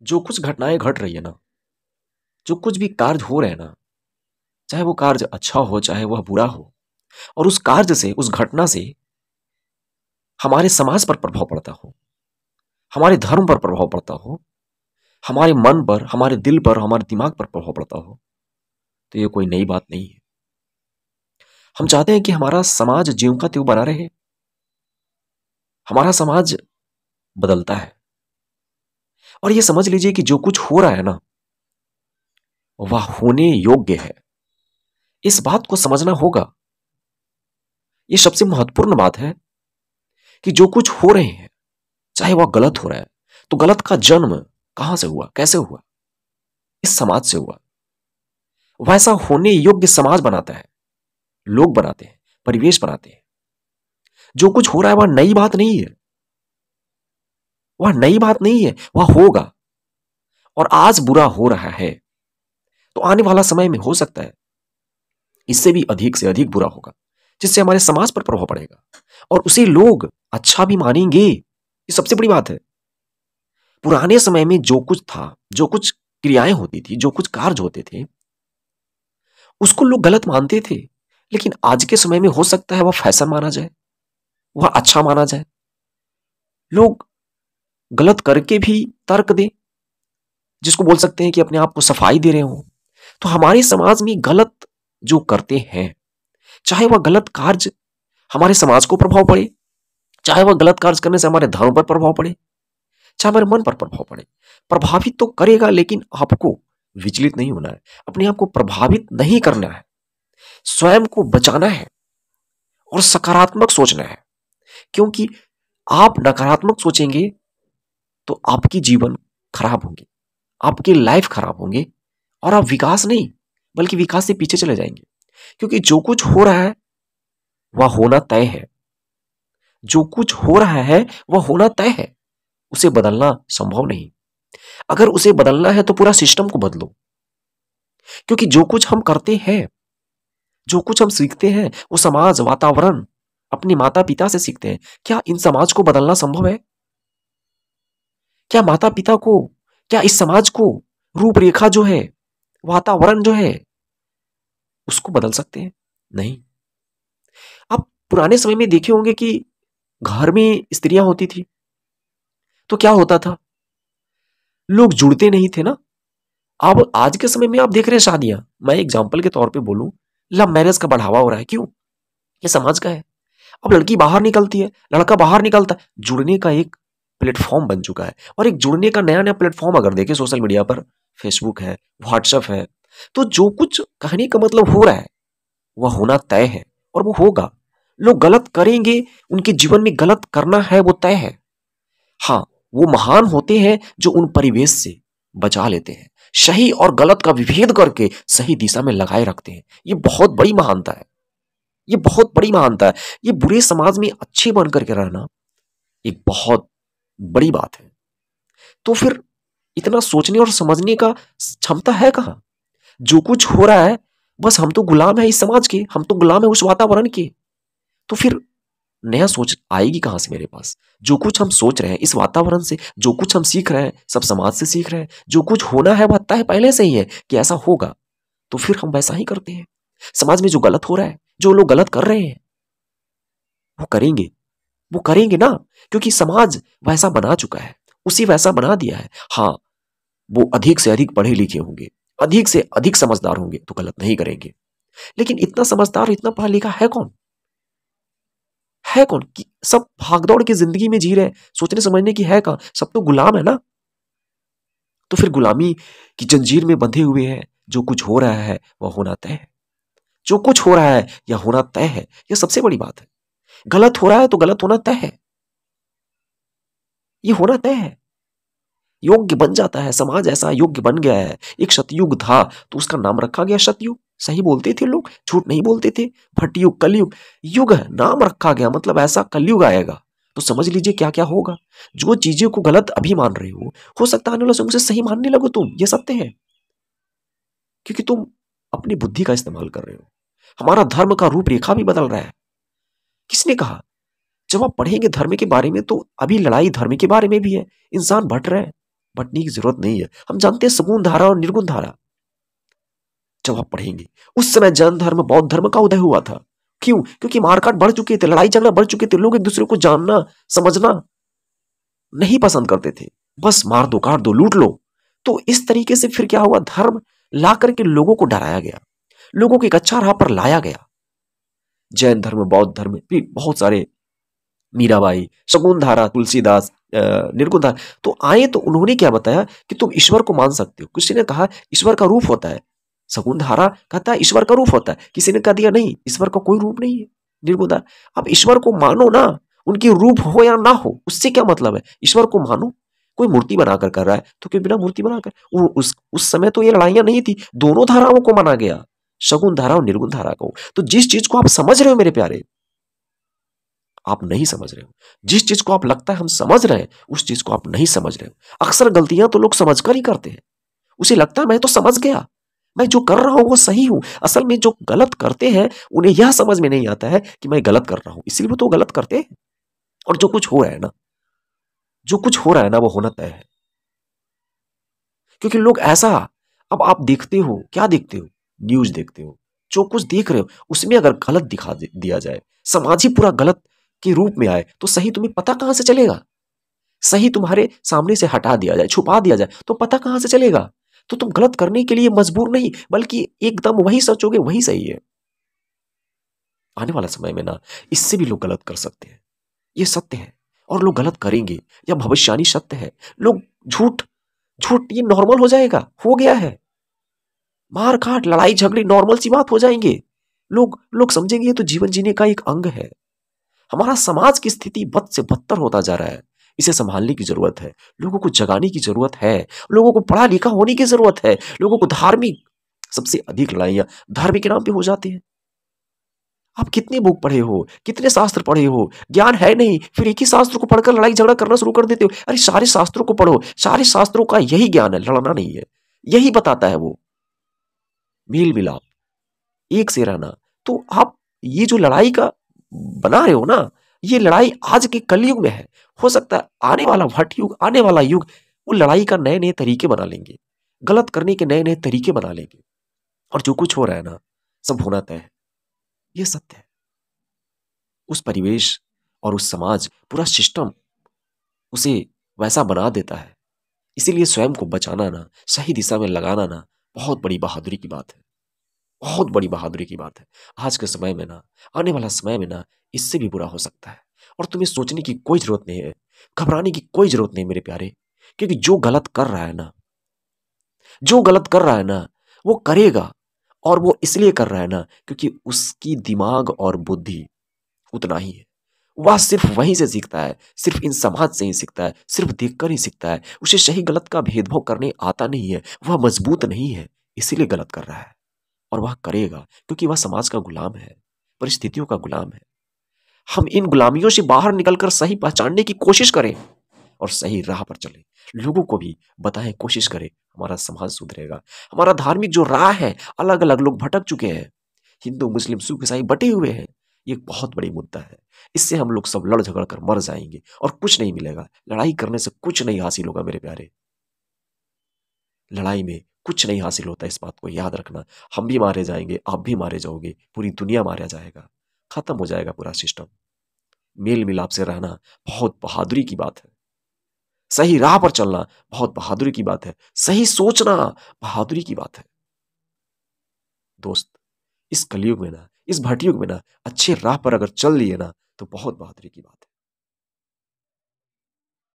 जो कुछ घटनाएं घट रही है ना, जो कुछ भी कार्य हो रहे हैं ना, चाहे वो कार्य अच्छा हो चाहे वह बुरा हो, और उस कार्य से उस घटना से हमारे समाज पर प्रभाव पड़ता हो, हमारे धर्म पर प्रभाव पड़ता हो, हमारे मन पर, हमारे दिल पर, हमारे दिमाग पर प्रभाव पड़ता हो, तो ये कोई नई बात नहीं है। हम चाहते हैं कि हमारा समाज ज्यों का त्यों बना रहे। हमारा समाज बदलता है, और ये समझ लीजिए कि जो कुछ हो रहा है ना, वह होने योग्य है। इस बात को समझना होगा। ये सबसे महत्वपूर्ण बात है कि जो कुछ हो रहे हैं, चाहे वह गलत हो रहा है, तो गलत का जन्म कहां से हुआ, कैसे हुआ? इस समाज से हुआ। वैसा होने योग्य समाज बनाता है, लोग बनाते हैं, परिवेश बनाते हैं। जो कुछ हो रहा है वह नई बात नहीं है, वह नई बात नहीं है, वह होगा। और आज बुरा हो रहा है तो आने वाला समय में हो सकता है इससे भी अधिक से अधिक बुरा होगा, जिससे हमारे समाज पर प्रभाव पड़ेगा, और उसे लोग अच्छा भी मानेंगे। ये सबसे बड़ी बात है। पुराने समय में जो कुछ था, जो कुछ क्रियाएं होती थी, जो कुछ कार्य होते थे, उसको लोग गलत मानते थे। लेकिन आज के समय में हो सकता है वह फैशन माना जाए, वह अच्छा माना जाए। लोग गलत करके भी तर्क दें, जिसको बोल सकते हैं कि अपने आप को सफाई दे रहे हो। तो हमारे समाज में गलत जो करते हैं, चाहे वह गलत कार्य हमारे समाज को प्रभाव पड़े, चाहे वह गलत कार्य करने से हमारे धर्म पर प्रभाव पड़े, चाहे हमारे मन पर प्रभाव पड़े, प्रभावित तो करेगा, लेकिन आपको विचलित नहीं होना है। अपने आप को प्रभावित नहीं करना है, स्वयं को बचाना है और सकारात्मक सोचना है। क्योंकि आप नकारात्मक सोचेंगे तो आपकी जीवन खराब होंगे, आपकी लाइफ खराब होंगे, और आप विकास नहीं बल्कि विकास से पीछे चले जाएंगे। क्योंकि जो कुछ हो रहा है वह होना तय है। जो कुछ हो रहा है वह होना तय है, उसे बदलना संभव नहीं। अगर उसे बदलना है तो पूरा सिस्टम को बदलो। क्योंकि जो कुछ हम करते हैं, जो कुछ हम सीखते हैं, वो समाज, वातावरण, अपने माता पिता से सीखते हैं। क्या इन समाज को बदलना संभव है? क्या माता पिता को, क्या इस समाज को, रूपरेखा जो है, वातावरण जो है, उसको बदल सकते हैं? नहीं। आप पुराने समय में देखे होंगे कि घर में स्त्रियां होती थी तो क्या होता था, लोग जुड़ते नहीं थे ना। अब आज के समय में आप देख रहे हैं शादियां, मैं एग्जांपल के तौर पे बोलूं, लव मैरिज का बढ़ावा हो रहा है। क्यों? ये समाज का है। अब लड़की बाहर निकलती है, लड़का बाहर निकलता है, जुड़ने का एक प्लेटफॉर्म बन चुका है। और एक जुड़ने का नया नया प्लेटफॉर्म अगर देखें सोशल मीडिया पर, फेसबुक है, व्हाट्सएप है, तो जो कुछ कहने का मतलब हो रहा है वह होना तय है, और वो होगा। लोग गलत करेंगे, उनके जीवन में गलत करना है वो तय है। हाँ, वो महान होते हैं जो उन परिवेश से बचा लेते हैं, सही और गलत का विभेद करके सही दिशा में लगाए रखते हैं। ये बहुत बड़ी महानता है, ये बहुत बड़ी महानता है। ये बुरे समाज में अच्छे बन करके रहना एक बहुत बड़ी बात है। तो फिर इतना सोचने और समझने का क्षमता है कहाँ? जो कुछ हो रहा है बस हम तो गुलाम है इस समाज के, हम तो गुलाम है उस वातावरण के। तो फिर नया सोच आएगी कहां से मेरे पास? जो कुछ हम सोच रहे हैं इस वातावरण से, जो कुछ हम सीख रहे हैं सब समाज से सीख रहे हैं, जो कुछ होना है वह तय पहले से ही है कि ऐसा होगा, तो फिर हम वैसा ही करते हैं। समाज में जो गलत हो रहा है, जो लोग गलत कर रहे हैं, वो करेंगे, वो करेंगे ना, क्योंकि समाज वैसा बना चुका है, उसी वैसा बना दिया है। हाँ, वो अधिक से अधिक पढ़े लिखे होंगे, अधिक से अधिक समझदार होंगे तो गलत नहीं करेंगे। लेकिन इतना समझदार, इतना पढ़ा लिखा है कौन? है कौन कि सब भागदौड़ की जिंदगी में जी रहे हैं, सोचने समझने की है कहां? सब तो गुलाम है ना। तो फिर गुलामी की जंजीर में बंधे हुए हैं। जो कुछ हो रहा है वह होना तय है, जो कुछ हो रहा है यह होना तय है। यह सबसे बड़ी बात है। गलत हो रहा है तो गलत होना तय है, ये होना तय है। योग्य बन जाता है, समाज ऐसा योग्य बन गया है। एक सतयुग था तो उसका नाम रखा गया सतयुग। सही बोलते थे लोग, झूठ नहीं बोलते थे। भटयुग, कलयुग, युग है नाम रखा गया, मतलब ऐसा कलयुग आएगा तो समझ लीजिए क्या क्या होगा। जो चीजें को गलत अभी मान रहे हो सकता है आने वाले समय से सही मानने लगो तुम। ये सत्य है, क्योंकि तुम अपनी बुद्धि का इस्तेमाल कर रहे हो। हमारा धर्म का रूपरेखा भी बदल रहा है। किसने कहा? जब आप पढ़ेंगे धर्म के बारे में तो अभी लड़ाई धर्म के बारे में भी है। इंसान भट रहे हैं, बंटने की जरूरत नहीं है। हम जानते हैं सगुण धारा और निर्गुण धारा। जब आप पढ़ेंगे उस समय जैन धर्म बौद्ध धर्म का उदय हुआ था। क्यों? क्योंकि मारकाट बढ़ चुके थे, लड़ाई झगड़ा बढ़ चुके थे, लोग एक दूसरे को जानना समझना नहीं पसंद करते थे। बस मार दो, काट दो, लूट लो। तो इस तरीके से फिर क्या हुआ, धर्म ला करके लोगों को डराया गया, लोगों को एक अच्छा राह पर लाया गया। जैन धर्म, बौद्ध धर्म भी बहुत सारे, मीराबाई, शकुंतला, तुलसीदास, निर्गुण धारा, तो आए तो उन्होंने क्या बताया कि तुम ईश्वर को मान सकते हो। किसी ने कहा ईश्वर का रूप होता है, शकुंतला कहता है ईश्वर का रूप होता है, किसी ने कह दिया नहीं ईश्वर का कोई रूप नहीं है, निर्गुण धारा। अब ईश्वर को मानो ना, उनकी रूप हो या ना हो उससे क्या मतलब है, ईश्वर को मानो। कोई मूर्ति बनाकर कर रहा है तो क्यों बिना मूर्ति बनाकर, उस समय तो ये लड़ाइयां नहीं थी, दोनों धाराओं को माना गया, शगुन धारा और निर्गुण धारा को। तो जिस चीज को आप समझ रहे हो मेरे प्यारे, आप नहीं समझ रहे हो। जिस चीज को आप लगता है हम समझ रहे हैं, उस चीज को आप नहीं समझ रहे हो। अक्सर गलतियां तो लोग समझकर ही करते हैं। उसे लगता है मैं तो समझ गया, मैं जो कर रहा हूं वो सही हूं। असल में जो गलत करते हैं उन्हें यह समझ में नहीं आता है कि मैं गलत कर रहा हूं, इसलिए वो तो गलत करते हैं। और जो कुछ हो रहा है ना, जो कुछ हो रहा है ना वो होना तय है। क्योंकि लोग ऐसा, अब आप देखते हो, क्या देखते हो, न्यूज देखते हो, जो कुछ देख रहे हो उसमें अगर गलत दिखा दिया जाए, समाज ही पूरा गलत के रूप में आए, तो सही तुम्हें पता कहां से चलेगा। सही तुम्हारे सामने से हटा दिया जाए, छुपा दिया जाए, तो पता कहां से चलेगा। तो तुम गलत करने के लिए मजबूर नहीं, बल्कि एकदम वही सोचोगे वही सही है। आने वाला समय में ना इससे भी लोग गलत कर सकते हैं, ये सत्य है। और लोग गलत करेंगे, या भविष्यवाणी सत्य है। लोग झूठ, झूठ ये नॉर्मल हो जाएगा, हो गया है। मार काट, लड़ाई झगड़े नॉर्मल सी बात हो जाएंगे। लोग लोग समझेंगे ये तो जीवन जीने का एक अंग है। हमारा समाज की स्थिति बद से बदतर होता जा रहा है, इसे संभालने की जरूरत है, लोगों को जगाने की जरूरत है, लोगों को पढ़ा लिखा होने की जरूरत है, लोगों को धार्मिक, सबसे अधिक लड़ाइयां धर्म के नाम पे हो जाती हैं। आप कितनी बुक पढ़े हो, कितने शास्त्र पढ़े हो, ज्ञान है नहीं, फिर एक ही शास्त्र को पढ़कर लड़ाई झगड़ा करना शुरू कर देते हो। अरे सारे शास्त्रों को पढ़ो, सारे शास्त्रों का यही ज्ञान है, लड़ना नहीं है, यही बताता है वो, मेल मिलाप, एक से रहना। तो आप ये जो लड़ाई का बना रहे हो ना, ये लड़ाई आज के कलयुग में है। हो सकता है आने वाला भट युग, आने वाला युग, वो लड़ाई का नए नए तरीके बना लेंगे, गलत करने के नए नए तरीके बना लेंगे। और जो कुछ हो रहा है ना, सब होना तय है, ये सत्य है। उस परिवेश और उस समाज, पूरा सिस्टम उसे वैसा बना देता है। इसीलिए स्वयं को बचाना ना, सही दिशा में लगाना ना, बहुत बड़ी बहादुरी की बात है, बहुत बड़ी बहादुरी की बात है। आज के समय में ना, आने वाला समय में ना, इससे भी बुरा हो सकता है। और तुम्हें सोचने की कोई जरूरत नहीं है, घबराने की कोई जरूरत नहीं मेरे प्यारे। क्योंकि जो गलत कर रहा है ना, जो गलत कर रहा है ना, वो करेगा। और वो इसलिए कर रहा है ना क्योंकि उसकी दिमाग और बुद्धि उतना ही है। वह सिर्फ वहीं से सीखता है, सिर्फ इन समाज से ही सीखता है, सिर्फ देखकर ही सीखता है। उसे सही गलत का भेदभाव करने आता नहीं है, वह मजबूत नहीं है, इसीलिए गलत कर रहा है। और वह करेगा क्योंकि वह समाज का गुलाम है, परिस्थितियों का गुलाम है। हम इन गुलामियों से बाहर निकलकर सही पहचानने की कोशिश करें और सही राह पर चलें, लोगों को भी बताएं, कोशिश करें, हमारा समाज सुधरेगा। हमारा धार्मिक जो राह है, अलग अलग लोग भटक चुके हैं, हिंदू मुस्लिम सिख ईसाई बटे हुए हैं, ये एक बहुत बड़ी मुद्दा है। इससे हम लोग सब लड़ झगड़ कर मर जाएंगे और कुछ नहीं मिलेगा। लड़ाई करने से कुछ नहीं हासिल होगा मेरे प्यारे, लड़ाई में कुछ नहीं हासिल होता, इस बात को याद रखना। हम भी मारे जाएंगे, आप भी मारे जाओगे, पूरी दुनिया मारा जाएगा, खत्म हो जाएगा पूरा सिस्टम। मेल मिलाप से रहना बहुत बहादुरी की बात है, सही राह पर चलना बहुत बहादुरी की बात है, सही सोचना बहादुरी की बात है। दोस्त, इस कलयुग में ना, इस भटयुग में ना, अच्छे राह पर अगर चल लिए ना, तो बहुत बहादुरी की बात है।